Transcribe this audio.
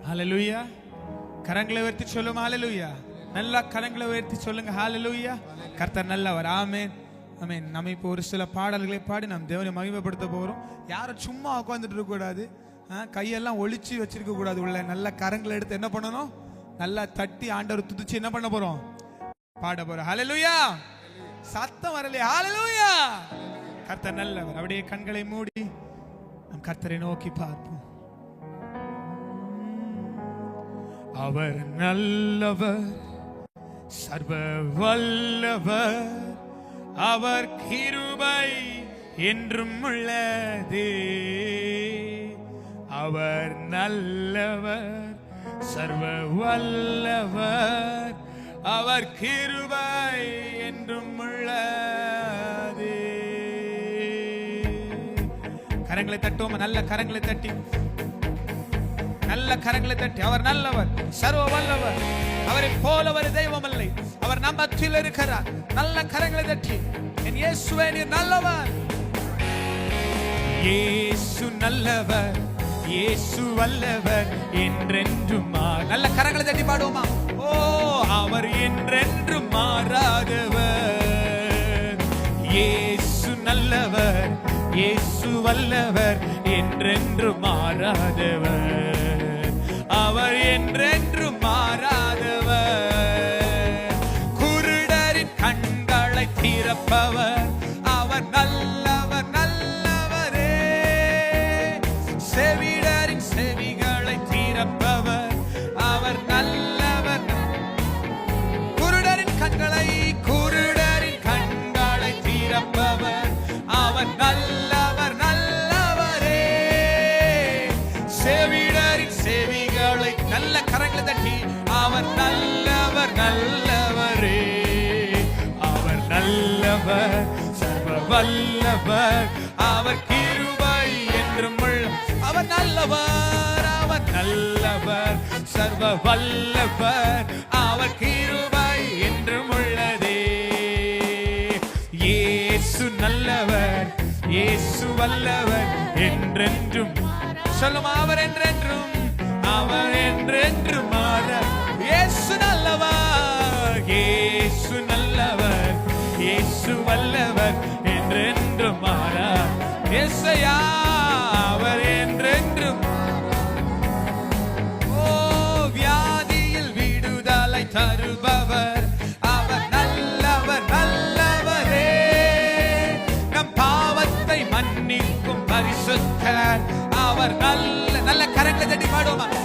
ஹல்லேலூயா. கரங்களை உயர்த்தி சொல்லுங்க ஹல்லேலூயா. நல்லா கரங்களை உயர்த்தி சொல்லுங்க ஹல்லேலூயா. கர்த்தர் நல்லவர். ஆமென் ஆமென். நம்ம இப்போ ஒரு சில பாடல்களை பாடி நாம் தேவனை மகிமைப்படுத்த போகிறோம். யாரும் சும்மா உட்காந்துட்டு இருக்க கூடாது, கையெல்லாம் ஒளிச்சு வச்சிருக்க கூடாது. உள்ள நல்ல கரங்களை எடுத்து என்ன பண்ணணும், நல்லா தட்டி ஆண்டவர் துதிச்சு என்ன பண்ண போறோம், பாட போறோம். ஹல்லேலூயா. சத்தம் வரலையே. ஹல்லேலூயா. கர்த்தர் நல்லவர். அப்படியே கண்களை மூடி நம் கர்த்தரை நோக்கி பார்ப்போம். அவர் நல்லவர், சர்வ வல்லவர், அவர் கிருபை என்றும் உள்ளது. அவர் நல்லவர், சர்வ வல்லவர், அவர் கிருபை என்றும் உள்ளது. கரங்களை தட்டுவோம். நல்ல கரங்களை தட்டி, நல்ல கரங்களை தட்டி. அவர் நல்லவர், சர்வ வல்லவர், அவரை போல ஒரு தெய்வம் இல்லை. அவர் நம் மத்தியில் இருக்கிறார். நல்ல கரங்களை தட்டி, என் இயேசுவே நீர் நல்லவர். இயேசு நல்லவர், இயேசு வல்லவர் என்றென்றும். நல்ல கரங்களை தட்டி பாடுவோமா? ஓ, அவர் என்றென்றும் மாறாதவர். இயேசு நல்லவர், இயேசு வல்லவர் என்றென்றும் மாறாதவர். அவர் என்றென்றும் மாறாதவர். குருடரின் கண்களை திறப்பவர், அவர் நல்லவர் நல்லவரே. செவிடரின் செவிகளை திறப்பவர், அவர் நல்லவர். குருடரின் கண்களை திறப்பவர், அவர் நல்லவர் நல்லவரே. செவிடரின் செவிகளை நல்ல கரங்களை தட்டி, அவர் நல்லவர் நல்லவரே. அவர் நல்லவர், சர்வ வல்லவர், அவர் கிருபை என்றும் உள்ள. அவர் நல்லவர், அவர் நல்லவர், சர்வ வல்லவர், அவர் கிருபை என்றும் உள்ளதே. இயேசு நல்லவர், இயேசு வல்லவர் என்றென்றும். சொல்லுமா? அவர் என்றென்றும், அவர் என்றென்றும் மாற. இயேசு நல்லவர், இயேசு நல்லவர், இயேசு வல்லவர் என்றென்றும் மாற. இயேசையா